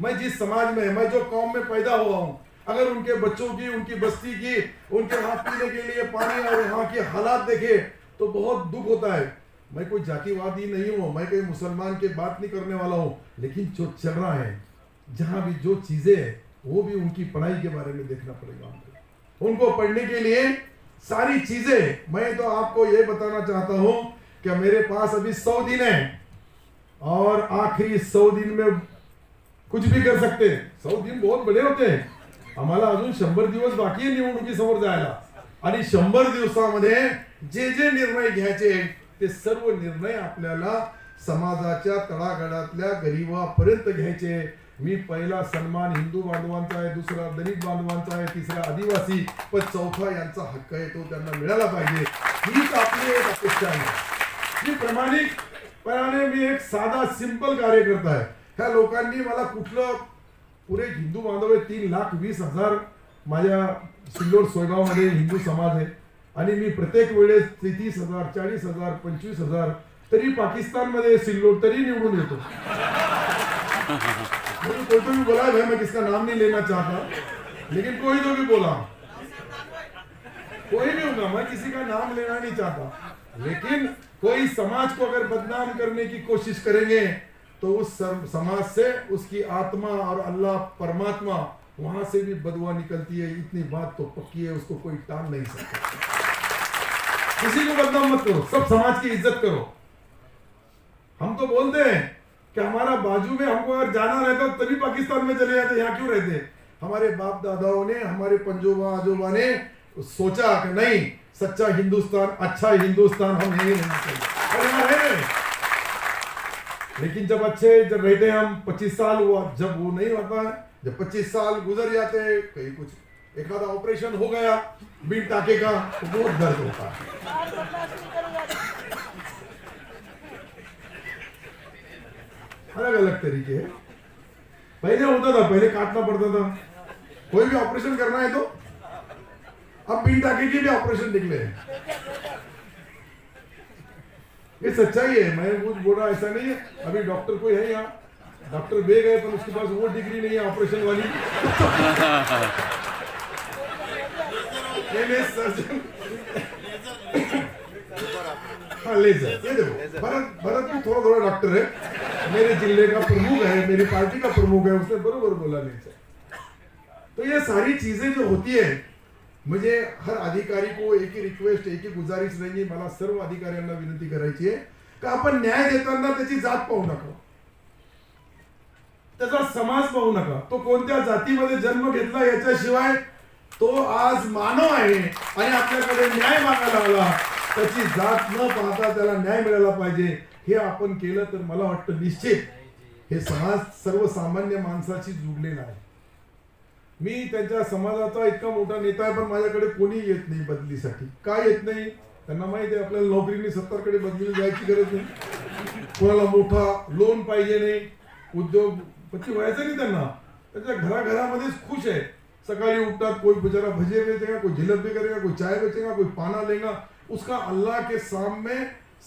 मैं जिस समाज में, मैं जो कौम में पैदा हुआ हूँ, अगर उनके बच्चों की, उनकी बस्ती की, उनके यहाँ पीने के लिए पानी और वहाँ के हालात देखे तो बहुत दुख होता है। मैं कोई जातिवादी नहीं हूँ, मैं कोई मुसलमान की बात नहीं करने वाला हूँ, लेकिन जो चल रहा है, जहाँ भी जो चीजें है, वो भी उनकी पढ़ाई के बारे में देखना पड़ेगा हमको। उनको पढ़ने के लिए सारी चीजें, मैं तो आपको ये बताना चाहता हूँ कि मेरे पास अभी 100 दिन है, और आखिरी 100 दिन में कुछ भी कर सकते हैं। 100 दिन बहुत बड़े होते हैं, आम्हाला अजून 100 दिवस बाकी आहे निवडणुकीसमोर जायला, आणि 100 दिवसामध्ये जे जे निर्णय घ्यायचे ते सर्व निर्णय आपल्याला समाजाच्या तळागाळातल्या गरीबापर्यंत घ्यायचे। मी पहिला सन्मान हिंदू बांधवांचा आहे, दुसरा दलित बांधवांचा आहे, तिसरा आदिवासी, पण चौथा यांचा हक्क आहे तो त्यांना मिळाला पाहिजे, हीच आपली एक अपेक्षा आहे। मी प्रामाणिकपणाने मी एक साधा सिंपल कार्यकर्ता आहे। ह्या लोकांनी मला कुठलं, पुरे हिंदू बांधव 3,20,000 माझ्या सिल्लोड सोयगाव मध्ये हिंदू समाज आहे, आणि मी प्रत्येक वेळेस 30,000 40,000 25,000 तरी पाकिस्तान मध्ये सिल्लोड तरी निवडून येतो। कोई तो भी बोला है, मैं किसका नाम नहीं लेना चाहता, लेकिन कोई तो भी बोला, कोई भी होगा, मैं किसी का नाम लेना नहीं चाहता, लेकिन कोई समाज को अगर बदनाम करने की कोशिश करेंगे तो उस समाज से उसकी आत्मा और अल्लाह परमात्मा वहां से भी बदुआ निकलती है। इतनी बात तो पक्की है, उसको कोई टाल नहीं सकता। किसी को बदनाम मत करो, सब समाज की इज्जत करो। हम तो बोलते हैं कि हमारा बाजू में हमको अगर जाना रहता तभी पाकिस्तान में चले जाते, यहाँ क्यों रहते। हमारे बाप दादाओं ने, हमारे पंजोबा आजोबा ने सोचा कि नहीं, सच्चा हिंदुस्तान, अच्छा हिंदुस्तान हम यही रहना चाहिए, और यहाँ रह रहे। लेकिन जब रहते हैं हम 25 साल हुआ, जब वो नहीं होता है, जब 25 साल गुजर जाते हैं, कहीं कुछ एक आधा ऑपरेशन हो गया बिन टाके का, तो बहुत दर्द होता है। अलग अलग तरीके हैं। पहले होता था, पहले काटना पड़ता था, कोई भी ऑपरेशन करना है तो। अब बिन टाके के भी ऑपरेशन निकले हैं। ये सच्चाई है, मैं कुछ बोल रहा ऐसा नहीं है। अभी डॉक्टर कोई है यहाँ, डॉक्टर बेग है, पर उसके पास वो डिग्री नहीं है ऑपरेशन वाली। सर्जन, हाँ लेजर। ये देखो भरत भी थोड़ा डॉक्टर है, मेरे जिले का प्रमुख है, मेरी पार्टी का प्रमुख है, उसने बरोबर बोला लेजर। तो ये सारी चीजें जो होती है, मुझे हर अधिकारी को एक ही रिक्वेस्ट, एक ही गुजारिश रहेगी, मला सर्व अधिकाऱ्यांना विनंती करायची आहे की आपण न्याय देताना त्याची जात पाहू नका, त्याचा समाज पाहू नका, तो कोणत्या जातीमध्ये जन्म घेतला याच्याशिवाय तो आज मानव आहे आणि आपल्याकडे न्याय मागायला आला, त्याची जात न पाहता त्याला न्याय मिळाला पाहिजे। हे आपण केलं तर मला वाटतं निश्चित हे समाज सर्वसामान्य माणसाशी जुडलेला आहे। मी त्यांच्या समाजाचा इतका मोठा नेता आहे, पण माझ्याकडे कोणी येत नाही बदलीसाठी। काय येत नाही, त्यांना माहिती आहे आपल्याला नोकरीने सत्तारकडे बदलीला जायची गरज नाही, कोणाला मोठा लोन पाहिजे नाही, उद्योगपती व्हायचं नहीं त्यांना, त्यांच्या घराघरामध्येच खुश आहे। सकाळी उठतात, कोई बेचारा भजिया बेचेगा, कोई जलेबी करेगा, कोई चाय बेचेगा, कोई पाना लेगा, उसका अल्लाह के सामने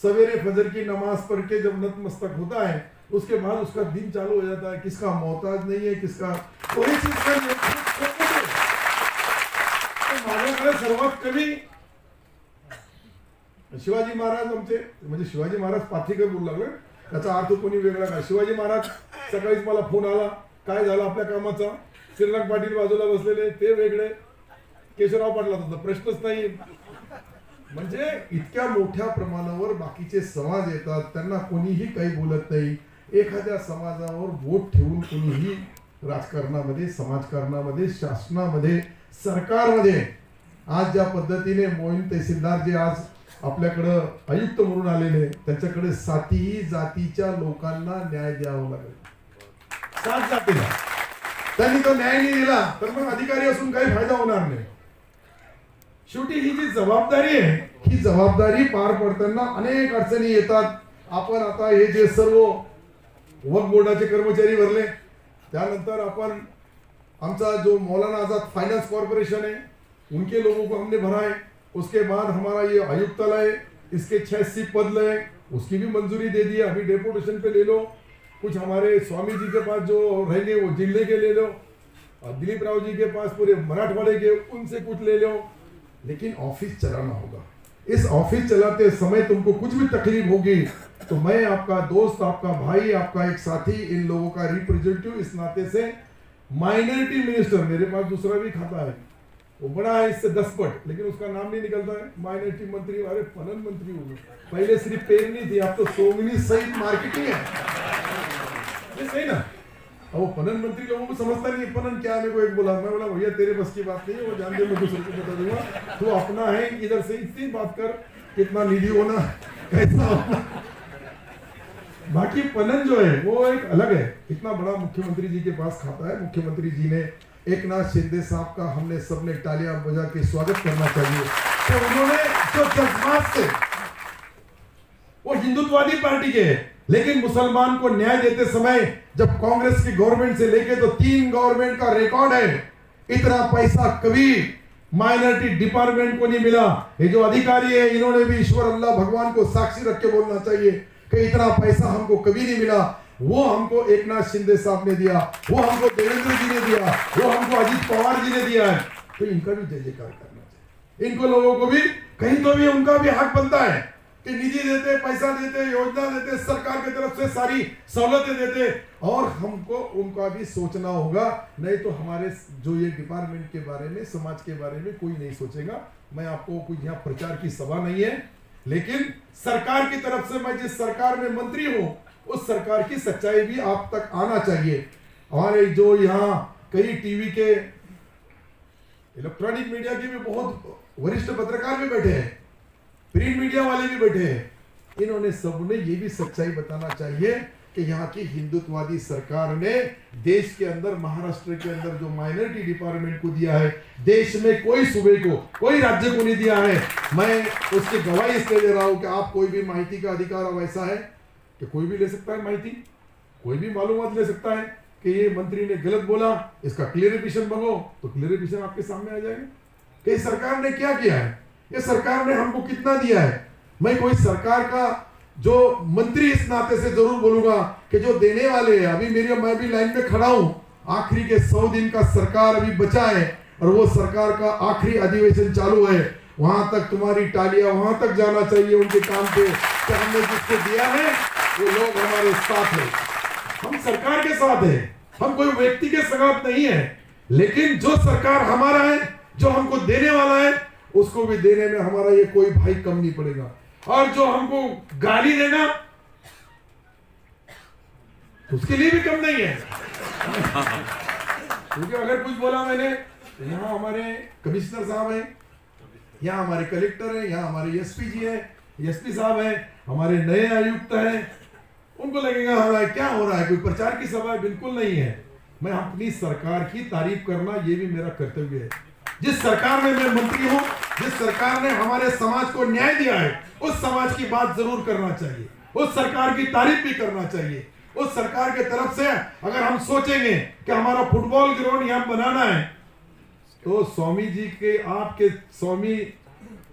सवेरे फजर की नमाज पढ़ के जब नतमस्तक होता है, उसके बाद उसका दिन चालू हो जाता है। किसका मोहताज नहीं है, किसका कोई चीज का नहीं। माझ्याकडे सर्वात कमी शिवाजी महाराज आमचे, म्हणजे शिवाजी महाराज पाथीकर बोलू लागले, त्याचा अर्थ कोणी वेगळा काय। शिवाजी महाराज सकाळीच मला फोन आला, काय झालं आपल्या कामाचा, श्रीरंग पाटील बाजूला बसलेले ते वेगळे, केशवराव पाटलाचा प्रश्नच नाही। म्हणजे इतक्या मोठ्या प्रमाणावर बाकीचे समाज येतात, त्यांना कोणीही काही बोलत नाही। एखाद्या समाजावर वोट ठेवून कोणीही राजकारणामध्ये, समाजकारणामध्ये, शासनामध्ये, सरकारमध्ये आज ज्या पद्धतीने मोहीम तहसीलदार जे आज आपल्याकडे आयुक्त म्हणून आलेले, त्यांच्याकडे 7ही जातीच्या लोकांना न्याय द्यावा लागेल। 7 जातीला त्यांनी तो न्याय नाही दिला तर मग अधिकारी असून काही फायदा होणार नाही। शेवटी ही जी जबाबदारी आहे, ही जबाबदारी पार पडताना अनेक अडचणी येतात। आपण आता हे जे सर्व वक्फ बोर्डाचे कर्मचारी भरले, त्यानंतर अपन आमचा जो मौलाना आजाद फाइनेंस कॉर्पोरेशन है, उनके लोगों को हमने भरा है। उसके बाद हमारा ये आयुक्तालय, इसके 86 पद लगे, उसकी भी मंजूरी दे दी। अभी डेपुटेशन पे ले लो, कुछ हमारे स्वामी जी के पास जो रहेंगे वो जिले के ले लो, और दिलीप राव जी के पास पूरे मराठवाड़े के, उनसे कुछ ले लो। लेकिन ऑफिस चलाना होगा। इस ऑफिस चलाते समय तुमको कुछ भी तकलीफ होगी तो मैं आपका दोस्त, आपका भाई, आपका एक साथी, इन लोगों का रिप्रेजेंटेटिव इस नाते से, माइनॉरिटी मिनिस्टर, मेरे पास दूसरा भी खाता है, वो बड़ा है इससे 10 पट, लेकिन उसका नाम नहीं निकलता है। माइनॉरिटी मंत्री, अरे पनन मंत्री हो गए, पहले सिर्फ पेरनी थी, अब तो सोंगनी सहित मार्केटिंग है। ये सही ना। अब वो पनन मंत्री लोगों को समझता नहीं है पनन क्या। मेरे को एक बोला, मैं बोला भैया तेरे बस की बात नहीं है, वो जान दे, मैं दूसरे को बता दूंगा, तू अपना है, इधर से इतनी बात कर, कितना निधि होना, कैसा होना। बाकी पनन जो है वो एक अलग है। इतना बड़ा मुख्यमंत्री जी के पास खाता है। मुख्यमंत्री जी ने, एक नाथ शिंदे साहब का हमने सबने तालियां बजा के स्वागत करना चाहिए। तो उन्होंने जो जज्बात से, वो हिंदुत्ववादी पार्टी के है, लेकिन मुसलमान को न्याय देते समय जब कांग्रेस की गवर्नमेंट से लेके तो 3 गवर्नमेंट का रिकॉर्ड है, इतना पैसा कभी माइनॉरिटी डिपार्टमेंट को नहीं मिला। ये जो अधिकारी है, इन्होंने भी ईश्वर अल्लाह भगवान को साक्षी रख के बोलना चाहिए कि इतना पैसा हमको कभी नहीं मिला। वो हमको एक नाथ शिंदे साहब ने दिया, वो हमको देवेंद्र जी ने दिया, वो हमको अजित पवार जी ने दिया है। तो इनका भी जय जयकार करना चाहिए। इनको लोगों को भी कहीं तो भी उनका भी हक बनता है। कि निधि देते, पैसा देते, योजना देते, सरकार की तरफ से सारी सहूलतें देते, और हमको उनका भी सोचना होगा, नहीं तो हमारे जो ये डिपार्टमेंट के बारे में, समाज के बारे में कोई नहीं सोचेगा। मैं आपको कोई यहाँ प्रचार की सभा नहीं है, लेकिन सरकार की तरफ से मैं जिस सरकार में मंत्री हूं उस सरकार की सच्चाई भी आप तक आना चाहिए। हमारे जो यहाँ कई टीवी के, इलेक्ट्रॉनिक मीडिया के भी बहुत वरिष्ठ पत्रकार भी बैठे हैं, प्रिंट मीडिया वाले भी बैठे हैं, इन्होंने सबने ये भी सच्चाई बताना चाहिए कि यहाँ की हिंदुत्ववादी सरकार ने देश के अंदर, महाराष्ट्र के अंदर जो माइनॉरिटी डिपार्टमेंट को दिया है, देश में कोई सूबे को, कोई राज्य को नहीं दिया है। मैं उसकी गवाही इसलिए दे रहा हूं कि आप कोई भी माहिती का अधिकार अब ऐसा है कि कोई भी ले सकता है माहिती, कोई भी मालूमात ले सकता है कि ये मंत्री ने गलत बोला, इसका क्लियरिफिकेशन मांगो, तो क्लियरिफिकेशन आपके सामने आ जाएगा कि सरकार ने क्या किया है, ये सरकार ने हमको कितना दिया है। मैं कोई सरकार का जो मंत्री इस नाते से जरूर बोलूंगा कि जो देने वाले हैं, अभी मैं भी लाइन में खड़ा हूं, आखिरी के 100 दिन का सरकार अभी बचा है और वो सरकार का आखिरी अधिवेशन चालू है, वहां तक तुम्हारी टालियां वहां तक जाना चाहिए उनके काम पे कि हमने जिसको दिया है वो लोग हमारे साथ है, हम सरकार के साथ है, हम कोई व्यक्ति के साथ नहीं है। लेकिन जो सरकार हमारा है, जो हमको देने वाला है, उसको भी देने में हमारा ये कोई भाई कम नहीं पड़ेगा। और जो हमको गाली देगा उसके लिए भी कम नहीं है क्योंकि अगर कुछ बोला मैंने, यहाँ हमारे कमिश्नर साहब हैं, यहाँ हमारे कलेक्टर हैं, यहाँ हमारे एसपी जी हैं, एसपी साहब हैं, हमारे नए आयुक्त हैं, उनको लगेगा हमारा क्या हो रहा है, कोई प्रचार की सभा बिल्कुल नहीं है। मैं अपनी सरकार की तारीफ करना ये भी मेरा कर्तव्य है। जिस सरकार में मैं मंत्री हूं, जिस सरकार ने हमारे समाज को न्याय दिया है, उस समाज की बात जरूर करना चाहिए, उस सरकार की तारीफ भी करना चाहिए। उस सरकार के तरफ से अगर हम सोचेंगे कि हमारा फुटबॉल ग्राउंड यहाँ बनाना है, तो स्वामी जी के, आपके स्वामी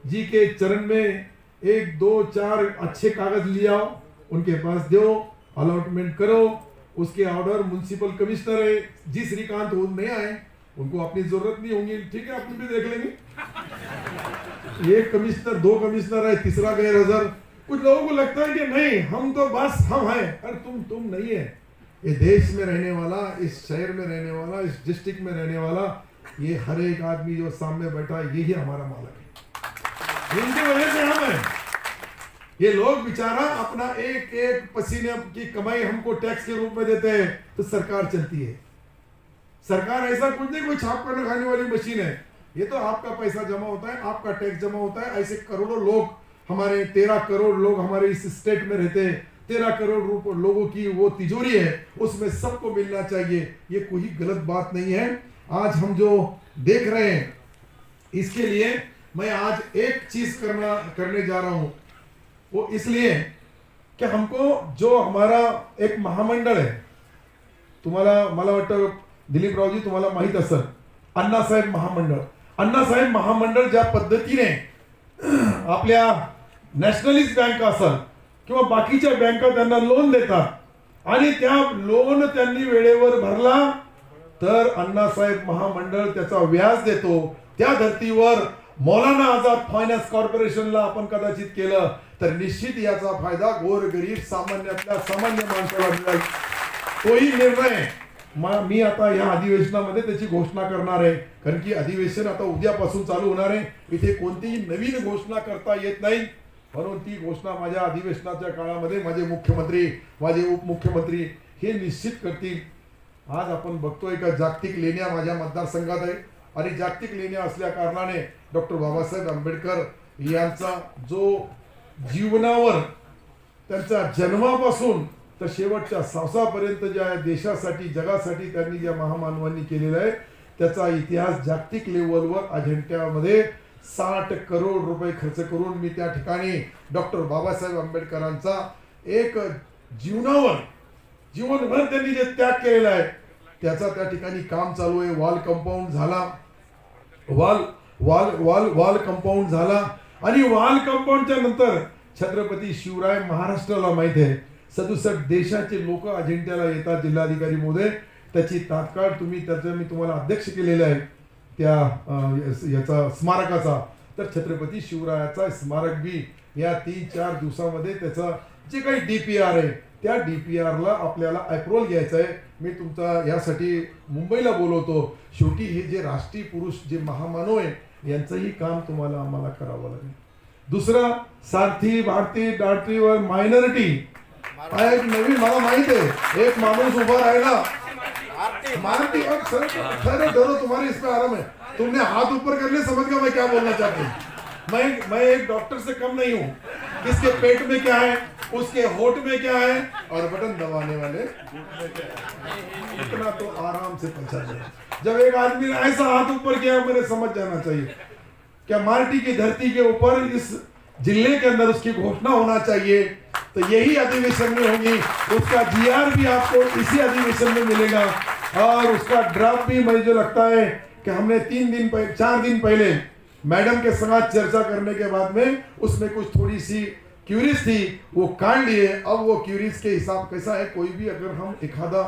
जी के चरण में 1 2 4 अच्छे कागज ले आओ, उनके पास दो, अलॉटमेंट करो, उसके ऑर्डर म्युनिसिपल कमिश्नर है जी श्रीकांत, वो नहीं आए, उनको अपनी जरूरत नहीं होगी, ठीक है अपन भी देख लेंगे। एक कमिश्नर, 2 कमिश्नर है, तीसरा गैर हाजिर। कुछ लोगों को लगता है कि नहीं हम तो बस हम हैं, अरे तुम नहीं है। ये देश में रहने वाला, इस शहर में रहने वाला, इस डिस्ट्रिक्ट में रहने वाला, ये हर एक आदमी जो सामने बैठा है यही हमारा मालिक है, इनकी वजह से हम हैं। ये लोग बेचारा अपना एक एक पसीने की कमाई हमको टैक्स के रूप में देते हैं, तो सरकार चलती है। सरकार ऐसा कुछ नहीं कोई छाप कर खाने वाली मशीन है, ये तो आपका पैसा जमा होता है, आपका टैक्स जमा होता है। ऐसे करोड़ों लोग, हमारे 13 करोड़ लोग हमारे इस स्टेट में रहते हैं, 13 करोड़ लोगों की वो तिजोरी है, उसमें सबको मिलना चाहिए, ये कोई गलत बात नहीं है। आज हम जो देख रहे हैं, इसके लिए मैं आज एक चीज करने जा रहा हूं, वो इसलिए कि हमको जो हमारा एक महामंडळ आहे, तुम्हाला मला वाटतं दिलीपरावजी तुम्हाला माहित असेल, अण्णासाहेब महामंडळ, अण्णासाहेब महामंडळ ज्या पद्धतीने आपल्या नॅशनलिस्ट बँक असेल किंवा बाकीच्या बँका त्यांना लोन देतात आणि त्या लोन त्यांनी वेळेवर भरला तर अण्णासाहेब महामंडळ त्याचा व्याज देतो। त्या धर्तीवर मौलाना आझाद फायनान्स कॉर्पोरेशनला आपण कदाचित केलं तर निश्चित याचा फायदा गोरगरीब सामान्यातल्या सामान्य माणसाला मिळेल। तोही निर्णय मी आता या अधिवेशनामध्ये त्याची घोषणा करणार आहे, कारण की अधिवेशन आता उद्यापासून चालू होणार आहे। इथे कोणतीही नवीन घोषणा करता येत नाही, म्हणून ती घोषणा माझ्या अधिवेशनाच्या काळामध्ये माझे मुख्यमंत्री, माझे उपमुख्यमंत्री हे निश्चित करतील। आज आपण बघतोय का जागतिक लेण्या माझ्या मतदारसंघात आहे आणि जागतिक लेण्या असल्या कारणाने डॉक्टर बाबासाहेब आंबेडकर यांचा जो जीवनावर, त्यांच्या जन्मापासून तर शेवटच्या श्वासापर्यंत ज्या देशासाठी, जगासाठी त्यांनी ज्या महामानवांनी केलेला आहे, त्याचा इतिहास जागतिक लेवलवर अजिंठ्यामध्ये 60 करोड रुपये खर्च करून मी त्या ठिकाणी डॉक्टर बाबासाहेब आंबेडकरांचा एक जीवनभर त्यांनी जे त्याग केलेला आहे त्याचा त्या ठिकाणी काम चालू आहे। वॉल कंपाऊंड झाला, वॉल कंपाऊंड झाला आणि वॉल कंपाऊंडच्या नंतर छत्रपती शिवराय महाराष्ट्राला माहित आहे 67 देशाचे लोक अजिंठ्याला येतात। जिल्हाधिकारी महोदय त्याची तात्काळ तुम्ही त्याचं मी तुम्हाला अध्यक्ष केलेले आहे त्या याचा स्मारकाचा, तर छत्रपती शिवरायाचा स्मारक बी या 3-4 दिवसामध्ये त्याचा जे काही DPR आहे त्या DPRला आपल्याला अप्रूव्हल घ्यायचं आहे. मी तुमचा यासाठी मुंबईला बोलवतो. शेवटी हे जे राष्ट्रीय पुरुष जे महामानव आहे यांचंही काम तुम्हाला आम्हाला करावं लागेल. दुसरा, सारथी भारती डार्टीवर मायनॉरिटी एक नवीन, मला माहित है एक माणूस उभा राहिला मारती और सर डरो तुम्हारे इसमें आराम है. तुमने हाथ ऊपर कर लिए, समझ गया मैं क्या बोलना चाहती हूँ. मैं एक डॉक्टर से कम नहीं हूँ. किसके पेट में क्या है, उसके होठ में क्या है और बटन दबाने वाले इतना तो आराम से पहुंचा जाए. जब एक आदमी ने ऐसा हाथ ऊपर किया मैंने समझ जाना चाहिए क्या मार्टी की धरती के ऊपर इस जिले के अंदर उसकी घोषणा होना चाहिए. तो यही अधिवेशन में होगी. उसका GR भी आपको इसी अधिवेशन में मिलेगा और उसका ड्राफ्ट भी मुझे लगता है कि हमने 4 दिन पहले मैडम के साथ चर्चा करने के बाद में उसमें कुछ थोड़ी सी क्यूरीज थी वो काट लिए. अब वो क्यूरीज के हिसाब कैसा है, कोई भी अगर हम एखादा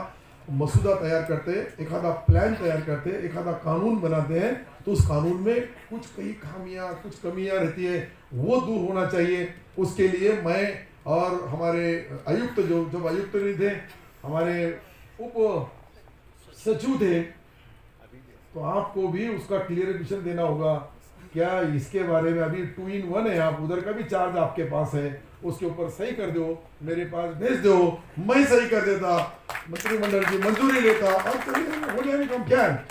मसूदा तैयार करते, एखादा प्लान तैयार करते, एखादा कानून बनाते हैं तो उस कानून में कुछ कई खामियां कुछ कमियां रहती है, वो दूर होना चाहिए. उसके लिए मैं और हमारे आयुक्त जब आयुक्त नहीं थे, हमारे उप सचिव थे, तो आपको भी उसका क्लियरिफिकेशन देना होगा. क्या इसके बारे में अभी 2 in 1 है, आप उधर का भी चार्ज आपके पास है, उसके ऊपर सही कर दो, मेरे पास भेज दो, मैं सही कर देता, मंत्रिमंडल की मंजूरी लेता और हो जाएगा काम. क्या है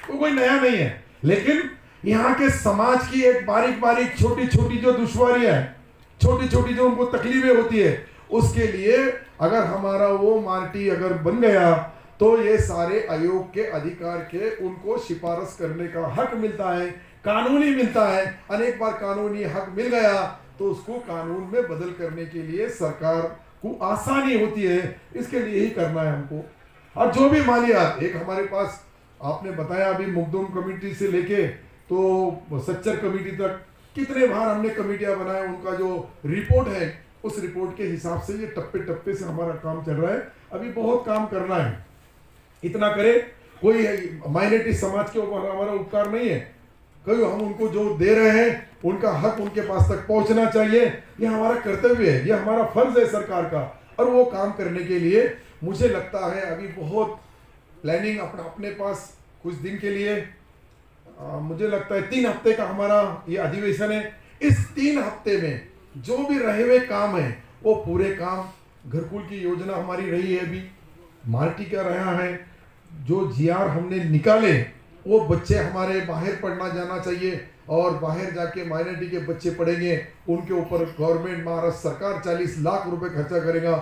वो कोई नया नहीं है. लेकिन यहाँ के समाज की एक बारीक बारीक छोटी छोटी जो दुश्वारियां है, छोटी छोटी जो उनको तकलीफें होती है, उसके लिए अगर हमारा वो मार्टी अगर बन गया तो ये सारे आयोग के अधिकार के उनको सिफारिश करने का हक मिलता है, कानूनी मिलता है. अनेक बार कानूनी हक मिल गया तो उसको कानून में बदल करने के लिए सरकार को आसानी होती है. इसके लिए ही करना है हमको. और जो भी मालियात एक हमारे पास आपने बताया अभी मुकदम कमेटी से लेके तो सच्चर कमेटी तक कितने बार हमने कमेटियां बनाए, उनका जो रिपोर्ट है उस रिपोर्ट के हिसाब से ये टप्पे टप्पे से हमारा काम चल रहा है. अभी बहुत काम करना है. इतना करे, कोई माइनॉरिटी समाज के ऊपर हमारा उपकार नहीं है. कभी हम उनको जो दे रहे हैं उनका हक उनके पास तक पहुंचना चाहिए. ये हमारा कर्तव्य है, ये हमारा फर्ज है सरकार का. और वो काम करने के लिए मुझे लगता है अभी बहुत प्लानिंग अपने पास कुछ दिन के लिए मुझे लगता है 3 हफ्ते का हमारा ये अधिवेशन है. इस 3 हफ्ते में जो भी रहे हुए काम है वो पूरे काम, घरकुल की योजना हमारी रही है, अभी मार्टी का रहा है, जो GR हमने निकाले वो बच्चे हमारे बाहर पढ़ना जाना चाहिए और बाहर जाके माइनॉरिटी के बच्चे पढ़ेंगे, उनके ऊपर गवर्नमेंट महाराष्ट्र सरकार 40 लाख रुपए खर्चा करेगा.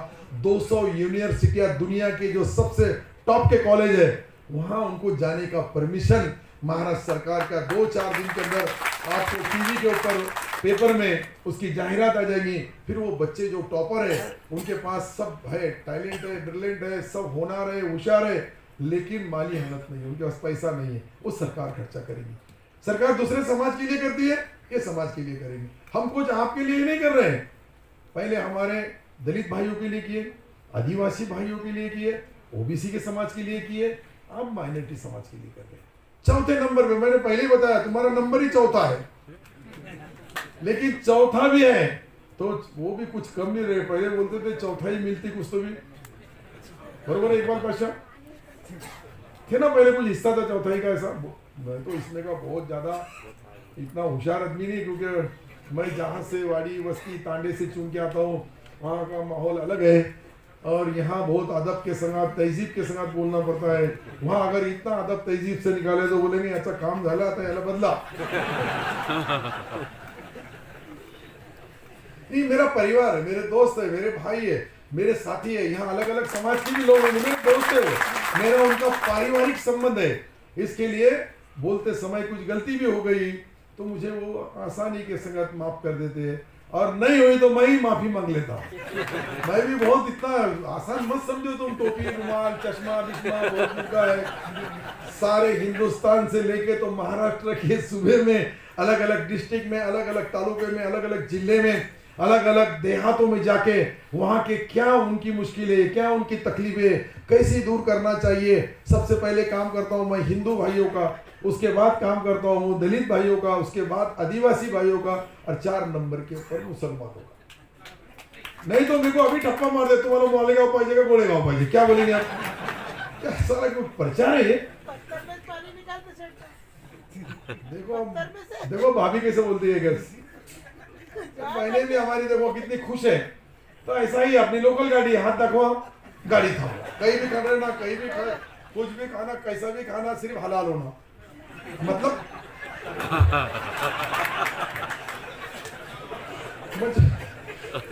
200 यूनिवर्सिटियां दुनिया के जो सबसे टॉप के कॉलेज है वहां उनको जाने का परमिशन महाराष्ट्र सरकार का 2-4 दिन के अंदर आपको TV के ऊपर पेपर में उसकी जाहिरात आ जाएगी. फिर वो बच्चे जो टॉपर है उनके पास सब है, टैलेंट है, ब्रिलियंट है, सब होनहार है, होशियार है, लेकिन माली हालत नहीं है, उनके पास पैसा नहीं है, वो सरकार खर्चा करेगी. सरकार दूसरे समाज के लिए करती है, ये समाज के लिए करेगी. हम कुछ आपके लिए नहीं कर रहे हैं. पहले हमारे दलित भाइयों के लिए किए, आदिवासी भाइयों के लिए किए, OBC के समाज के लिए किए, अब माइनॉरिटी समाज के लिए कर रहे हैं. चौथे नंबर पे मैंने पहले ही बताया तुम्हारा नंबर ही चौथा है, लेकिन चौथा भी है तो वो भी कुछ कम नहीं रहे. पहले बोलते थे चौथा ही मिलती कुछ तो भी, बरोबर है. एक बार बादशाह थे ना, पहले कुछ हिस्सा था चौथाई का ऐसा. मैं तो इसमें का बहुत ज्यादा इतना होशियार आदमी नहीं, क्योंकि मैं जहाँ से वाड़ी बस्ती तांडे से चुन के आता हूँ, वहाँ का माहौल अलग है और यहाँ बहुत अदब के संग तहजीब के संग बोलना पड़ता है. वहाँ अगर इतना अदब तहजीब से निकाले तो बोलेंगे अच्छा काम झाला आता याला बदला. नहीं, मेरा परिवार है, मेरे दोस्त है, मेरे भाई है, मेरे साथी है, यहाँ अलग अलग समाज के भी लोग हैं, मेरे दोस्त है, मेरा उनका पारिवारिक संबंध है. इसके लिए बोलते समय कुछ गलती भी हो गई तो मुझे वो आसानी के संगत माफ कर देते हैं, और नहीं हुई तो मैं ही माफी मांग लेता. मैं भी बहुत इतना आसान मत समझो तुम. टोपी, रुमाल, चश्मा बिश्मा बहुत मुद्दा है. सारे हिंदुस्तान से लेके तो महाराष्ट्र के सूबे में अलग अलग डिस्ट्रिक्ट में, अलग अलग तालुके में, अलग अलग जिले में, अलग अलग देहातों में जाके वहाँ के क्या उनकी मुश्किलें, क्या उनकी तकलीफें कैसी दूर करना चाहिए, सबसे पहले काम करता हूँ मैं हिंदू भाइयों का. उसके बाद काम करता हूँ दलित भाइयों का, उसके बाद आदिवासी भाइयों का, और 4 नंबर के ऊपर मुसलमानों का। नहीं तो मेरे को अभी ठप्पा मार दे, तुम्हारा मालेगांव पाहिजे का गोलेगांव पाहिजे, क्या बोलेंगे आप? क्या साला कोई प्रचार है ये? देखो देखो भाभी कैसे बोलती है गर्ल्स, महीने में हमारी देखो कितनी खुश है। तो ऐसा ही अपनी लोकल गाड़ी, हाथ रखो, गाड़ी थामो, कहीं भी खड़े ना, कहीं भी खड़े, कुछ भी खाना, कैसा भी खाना, सिर्फ हलाल होना। मतलब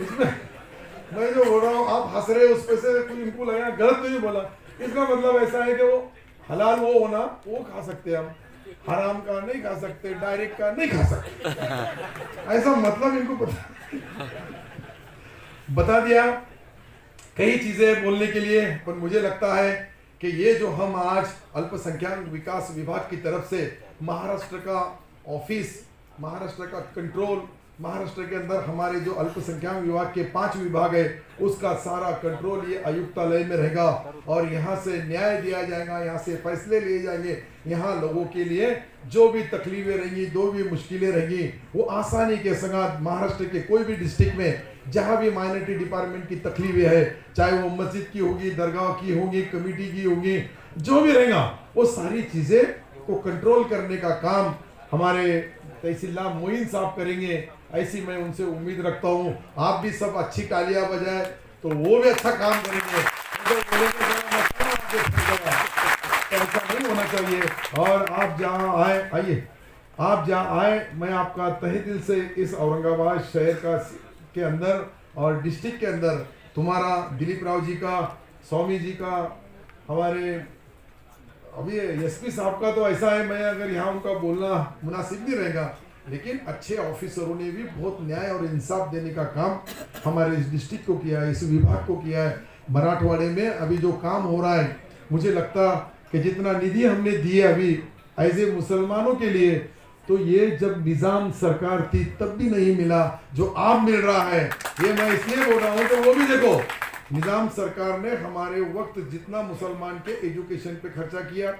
इसमें मैं जो बोल रहा हूँ, आप हंस रहे उस पे से कुछ इनको लगा गलत तो नहीं बोला। इसका मतलब ऐसा है कि वो हलाल वो होना, वो खा सकते हैं हम, हराम का नहीं खा सकते, डायरेक्ट का नहीं खा सकते। ऐसा मतलब इनको बता दिया कई चीजें बोलने के लिए। पर मुझे लगता है कि ये जो हम आज अल्पसंख्यक विकास विभाग की तरफ से महाराष्ट्र का ऑफिस, महाराष्ट्र का कंट्रोल, महाराष्ट्र के अंदर हमारे जो अल्पसंख्यक विभाग के 5 विभाग है, उसका सारा कंट्रोल ये आयुक्तालय में रहेगा। और यहाँ से न्याय दिया जाएगा, यहाँ से फैसले लिए जाएंगे। यहाँ लोगों के लिए जो भी तकलीफें रहेंगी, जो भी मुश्किलें रहेंगी, वो आसानी के साथ महाराष्ट्र के कोई भी डिस्ट्रिक्ट में जहाँ भी माइनॉरिटी डिपार्टमेंट की तकलीफें है, चाहे वो मस्जिद की होगी, दरगाह की होगी, कमेटी की होगी, जो भी रहेगा, वो सारी चीजें को कंट्रोल करने का काम हमारे तहसीलदार मोइन साहब करेंगे। ऐसी मैं उनसे उम्मीद रखता हूँ। आप भी सब अच्छी तालियां बजाए तो वो भी अच्छा काम करेंगे। ऐसा नहीं होना चाहिए। और आप जहाँ आए, आइए, आप जहाँ आए, मैं आपका तहे दिल से इस औरंगाबाद शहर का के अंदर और डिस्ट्रिक्ट के अंदर, तुम्हारा दिलीप राव जी का, स्वामी जी का, हमारे अभी एसपी साहब का तो ऐसा है, मैं अगर यहाँ उनका बोलना मुनासिब नहीं रहेगा, लेकिन अच्छे ऑफिसरों ने भी बहुत न्याय और इंसाफ देने का काम हमारे इस डिस्ट्रिक्ट को किया है, इस विभाग को किया है। मराठवाड़े में अभी जो काम हो रहा है, मुझे लगता कि जितना निधि हमने दिए अभी एज ए मुसलमानों के लिए, तो ये जब निजाम सरकार थी तब भी नहीं मिला जो अब मिल रहा है। ये मैं इसलिए बोल रहा हूँ तो वो भी देखो, निजाम सरकार ने हमारे वक्त जितना मुसलमान के एजुकेशन पे खर्चा किया,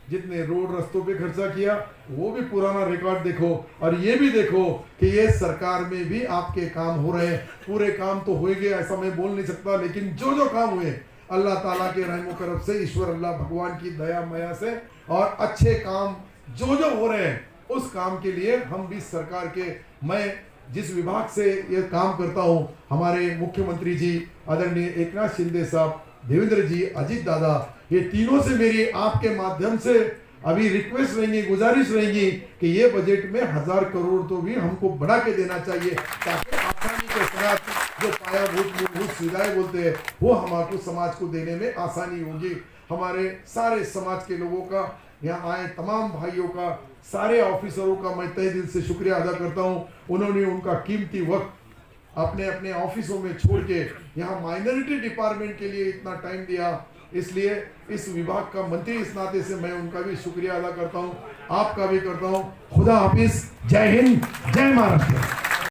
जितने रोड रस्तों पे खर्चा किया, वो भी पुराना रिकॉर्ड देखो। और ये भी देखो कि ये सरकार में भी आपके काम हो रहे हैं। पूरे काम तो हो गए ऐसा मैं बोल नहीं सकता, लेकिन जो जो काम हुए अल्लाह ताला के रहमो करम से, ईश्वर अल्लाह भगवान की दया माया से, और अच्छे काम जो जो हो रहे हैं, उस काम के लिए हम भी सरकार के, मैं जिस विभाग से ये काम करता हूँ, हमारे मुख्यमंत्री जी आदरणीय एकनाथ शिंदे साहब, देवेंद्र जी, अजीत दादा, ये तीनों से मेरी आपके माध्यम से अभी रिक्वेस्ट रहेंगी, गुजारिश रहेंगी कि ये बजट में 1000 करोड़ तो भी हमको बढ़ा के देना चाहिए, ताकि आसानी के साथ जो पायाभूत मूलभूत सुविधाएं बोलते हैं वो हमारे समाज को देने में आसानी होगी। हमारे सारे समाज के लोगों का, यहाँ आए तमाम भाइयों का, सारे ऑफिसरों का मैं तहे दिल से शुक्रिया अदा करता हूँ। उन्होंने उनका कीमती वक्त अपने अपने ऑफिसों में छोड़ के यहाँ माइनॉरिटी डिपार्टमेंट के लिए इतना टाइम दिया, इसलिए इस विभाग का मंत्री इस नाते से मैं उनका भी शुक्रिया अदा करता हूँ, आपका भी करता हूँ। खुदा हाफिज, जय हिंद, जय महाराष्ट्र।